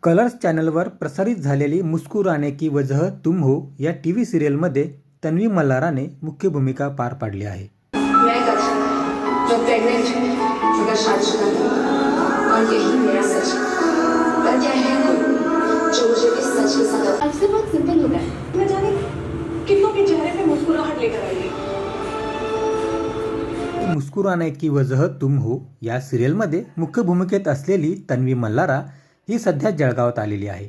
Colours चॅनलवर प्रसारित झालेली मुस्कुराने की वजह तुम हो या टीव्ही सिरियलमध्ये तन्वी मल्हाराने मुख्य भूमिका पार पाडली आहे. मैं कथा जो प्रेग्नेंट हूँ मगर शादीशुदा हूँ और यही मेरा सच है. पर क्या है कोई जो मुझे इस सच के साथ अक्सर बहुत सिंपल होता है. न जाने कितनों के चेहरे पे मुस्कुराहट लेकर आई है. मुस्कुराने की वजह तुम हो या सिरियलमध्ये मुख्य भूमिकेत असलेली तन्वी मल्हारा ही सध्या जळगावात आलेली आहे.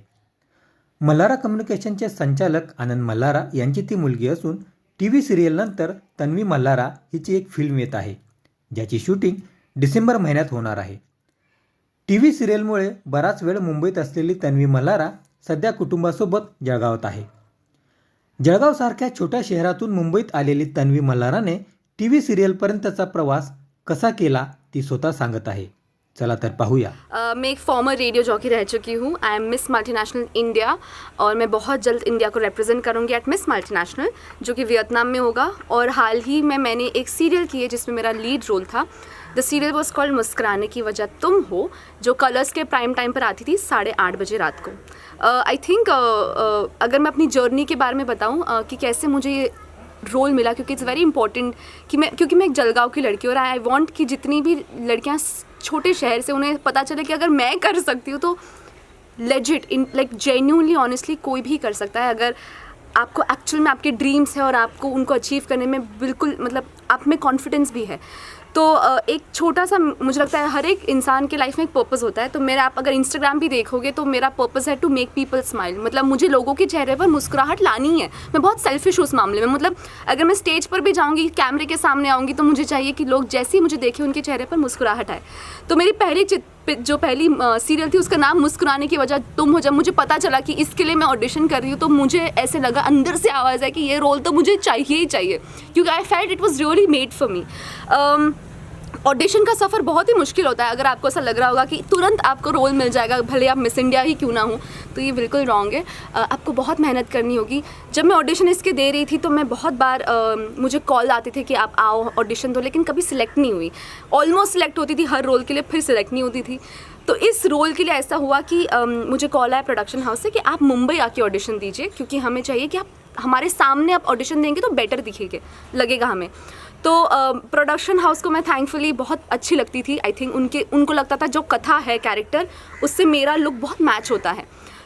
मल्हारा कम्युनिकेशनचे संचालक आनंद मल्हारा यांची ती मुलगी असून टीव्ही सिरियलनंतर तन्वी मल्हारा हिची एक फिल्म येत आहे ज्याची शूटिंग डिसेंबर महिन्यात होणार आहे. टीव्ही सिरियलमुळे बराच वेळ मुंबईत असलेली तन्वी मल्हारा सध्या कुटुंबासोबत जळगावात आहे. जळगावसारख्या छोट्या शहरातून मुंबईत आलेली तन्वी मल्हाराने टीव्ही सिरियलपर्यंतचा प्रवास कसा केला ती स्वतः सांगत आहे. चला तर पाहूया. मैं एक फॉर्मर रेडियो जॉकी रह चुकी हूँ. I am miss multinational India और मैं बहुत जल्द इंडिया को रिप्रेजेंट करूँगी एट मिस मल्टीनेशनल जो कि वियतनाम में होगा. और हाल ही में मैंने एक सीरियल की है जिसमें मेरा लीड रोल था. द सीरियल वॉज कॉल्ड मुस्कुराने की वजह तुम हो जो कलर्स के प्राइम टाइम पर आती थी 8:30 बजे रात को. आई थिंक अगर मैं अपनी जर्नी के बारे में बताऊँ कि कैसे मुझे ये रोल मिला, क्योंकि इट्स वेरी इंपॉर्टेंट क्योंकि मैं एक जलगांव की लड़की हूँ और आई वांट कि जितनी भी लड़कियाँ छोटे शहर से उन्हें पता चले कि अगर मैं कर सकती हूँ तो legit in like genuinely honestly कोई भी कर सकता है. अगर आपको एक्चुअल में आपके ड्रीम्स है और आपको उनको अचीव करने में बिल्कुल मतलब आप में कॉन्फिडेंस भी है तो एक छोटा सा मुझे लगता है हर एक इंसान के लाइफ में एक पर्पस होता है. तो मेरा आप अगर इंस्टाग्राम भी देखोगे तो मेरा पर्पस है टू मेक पीपल स्माइल. मतलब मुझे लोगों के चेहरे पर मुस्कुराहट लानी है. मैं बहुत सेल्फिश हूँ उस मामले में. मतलब अगर मैं स्टेज पर भी जाऊँगी कैमरे के सामने आऊँगी तो मुझे चाहिए कि लोग जैसे ही मुझे देखें उनके चेहरे पर मुस्कुराहट आए. तो मेरी पहली सीरियल थी उसका नाम मुस्कुराने की वजह तुम हो. जब मुझे पता चला कि इसके लिए मैं ऑडिशन कर रही हूँ तो मुझे ऐसे लगा अंदर से आवाज़ है कि ये रोल तो मुझे चाहिए ही चाहिए, क्योंकि I felt it was really made for me. Audition का सफ़र बहुत ही मुश्किल होता है. अगर आपको ऐसा लग रहा होगा कि तुरंत आपको रोल मिल जाएगा भले आप मिस इंडिया ही क्यों ना हो, तो ये बिल्कुल रॉन्ग है. आपको बहुत मेहनत करनी होगी. जब मैं ऑडिशन इसके दे रही थी तो मैं बहुत बार मुझे कॉल आते थे कि आप आओ ऑडिशन दो, लेकिन कभी सिलेक्ट नहीं हुई. ऑलमोस्ट सिलेक्ट होती थी हर रोल के लिए, फिर सिलेक्ट नहीं होती थी. तो इस रोल के लिए ऐसा हुआ कि मुझे कॉल आया प्रोडक्शन हाउस से कि आप मुंबई आके ऑडिशन दीजिए, क्योंकि हमें चाहिए कि आप हमारे सामने आप ऑडिशन देंगे तो बेटर दिखेंगे लगेगा हमें. तो प्रोडक्शन हाउस को मैं थैंकफुली बहुत अच्छी लगती थी. आई थिंक उनको लगता था जो कथा है कैरेक्टर उससे मेरा लुक बहुत मैच होता है,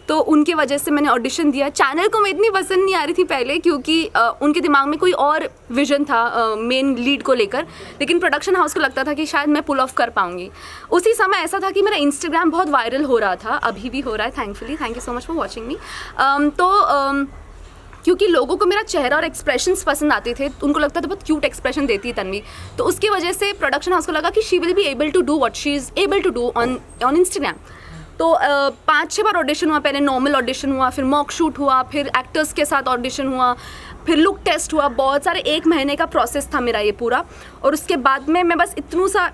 तो उनके वजह से मैंने ऑडिशन दिया. चैनल को मैं इतनी पसंद नहीं आ रही थी पहले, क्योंकि उनके दिमाग में कोई और विजन था मेन लीड को लेकर, लेकिन प्रोडक्शन हाउस को लगता था कि शायद मैं पुल ऑफ कर पाऊँगी. उसी समय ऐसा था कि मेरा इंस्टाग्राम बहुत वायरल हो रहा था, अभी भी हो रहा है thankfully. Thank you so much for watching मी. क्योंकि लोगों को मेरा चेहरा और एक्सप्रेशंस पसंद आते थे, उनको लगता था बहुत क्यूट एक्सप्रेशन देती है तन्वी, तो उसकी वजह से प्रोडक्शन हाउस को लगा कि she will be able to do what she is able to do on Instagram. तो 5-6 बार ऑडिशन हुआ. पहले नॉर्मल ऑडिशन हुआ, फिर मॉक शूट हुआ, फिर एक्टर्स के साथ ऑडिशन हुआ, फिर लुक टेस्ट हुआ. बहुत सारे 1 महीने का प्रोसेस था मेरा ये पूरा. और उसके बाद में मैं बस इतनू सा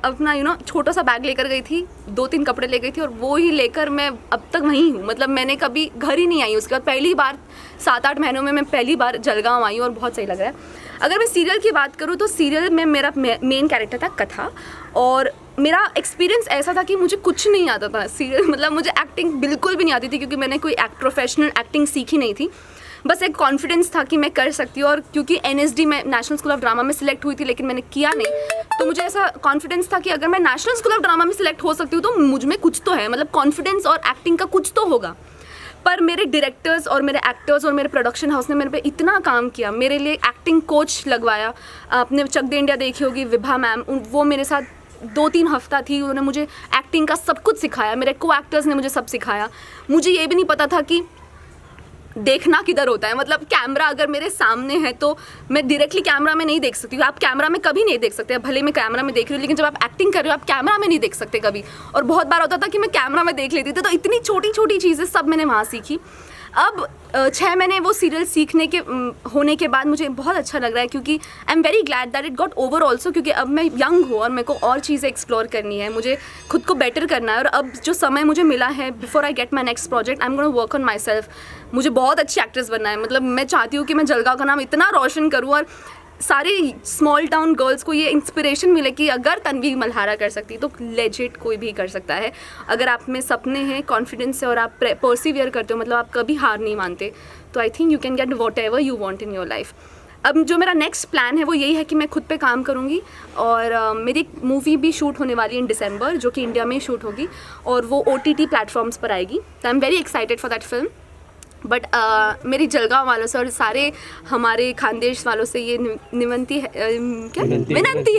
अपना छोटा सा बैग लेकर गई थी, 2-3 कपड़े ले गई थी और वो ही लेकर मैं अब तक वहीं हूँ. मतलब मैंने कभी घर ही नहीं आई. उसके बाद पहली बार 7-8 महीनों में मैं पहली बार जलगांव आई हूँ और बहुत सही लग रहा है. अगर मैं सीरियल की बात करूँ तो सीरियल में मेरा मेन कैरेक्टर था कथा, और मेरा एक्सपीरियंस ऐसा था कि मुझे कुछ नहीं आता था सीरियल. मतलब मुझे एक्टिंग बिल्कुल भी नहीं आती थी, क्योंकि मैंने कोई प्रोफेशनल एक्टिंग सीखी नहीं थी. बस एक कॉन्फिडेंस था कि मैं कर सकती हूँ. और क्योंकि NSD में नेशनल स्कूल ऑफ ड्रामा में सिलेक्ट हुई थी लेकिन मैंने किया नहीं, तो मुझे ऐसा कॉन्फिडेंस था कि अगर मैं नेशनल स्कूल ऑफ ड्रामा में सिलेक्ट हो सकती हूँ तो मुझ में कुछ तो है, मतलब कॉन्फिडेंस और एक्टिंग का कुछ तो होगा. पर मेरे डायरेक्टर्स और मेरे एक्टर्स और मेरे प्रोडक्शन हाउस ने मेरे पे इतना काम किया, मेरे लिए एक्टिंग कोच लगवाया. आपने चक दे इंडिया देखी होगी, विभा मैम, वो मेरे साथ 2-3 हफ्ता थी. उन्होंने मुझे एक्टिंग का सब कुछ सिखाया. मेरे को एक्टर्स ने मुझे सब सिखाया. मुझे ये भी नहीं पता था कि देखना किधर होता है. मतलब कैमरा अगर मेरे सामने है तो मैं डायरेक्टली कैमरा में नहीं देख सकती. आप कैमरा में कभी नहीं देख सकते. भले मैं कैमरा में देख रही हूँ, लेकिन जब आप एक्टिंग कर रहे हो आप कैमरा में नहीं देख सकते कभी. और बहुत बार होता था कि मैं कैमरा में देख लेती थी. तो इतनी छोटी छोटी चीज़ें सब मैंने वहाँ सीखी. अब 6 महीने वो सीरियल सीखने के होने के बाद मुझे बहुत अच्छा लग रहा है, क्योंकि I am very glad that it got over also. क्योंकि अब मैं यंग हूँ और मेरे को और चीज़ें एक्सप्लोर करनी है, मुझे खुद को बेटर करना है. और अब जो समय मुझे मिला है before I get my next project, I am gonna work on my self. मुझे बहुत अच्छी एक्ट्रेस बनना है. मतलब मैं चाहती हूँ कि मैं जलगांव का नाम इतना रोशन करूँ और सारे स्मॉल टाउन गर्ल्स को ये इंस्पिरेशन मिले कि अगर तन्वी मल्हारा कर सकती तो लेजिट कोई भी कर सकता है। अगर आप में सपने हैं, कॉन्फिडेंस है और आप परसिवियर करते हो, मतलब आप कभी हार नहीं मानते, तो I think you can get what ever you want in your life. अब जो मेरा नेक्स्ट प्लान है वो यही है कि मैं खुद पे काम करूँगी और मेरी एक मूवी भी शूट होने वाली है इन दिसंबर, जो कि इंडिया में ही शूट होगी और वो OTT प्लेटफॉर्म्स पर आएगी। तो I am very excited for that film. But मेरी जलगांव वालों से और सारे हमारे खानदेश वालों से ये विनती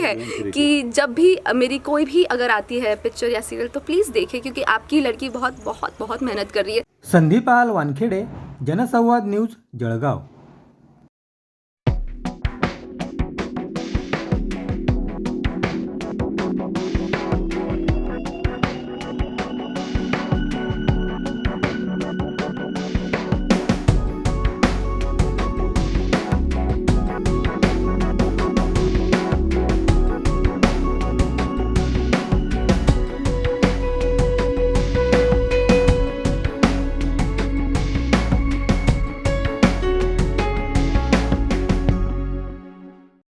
है कि जब भी मेरी कोई भी अगर आती है पिक्चर या सीरियल तो प्लीज़ देखें, क्योंकि आपकी लड़की बहुत बहुत बहुत मेहनत कर रही है। संदीप आल वानखेडे, जनसंवाद न्यूज, जळगाव।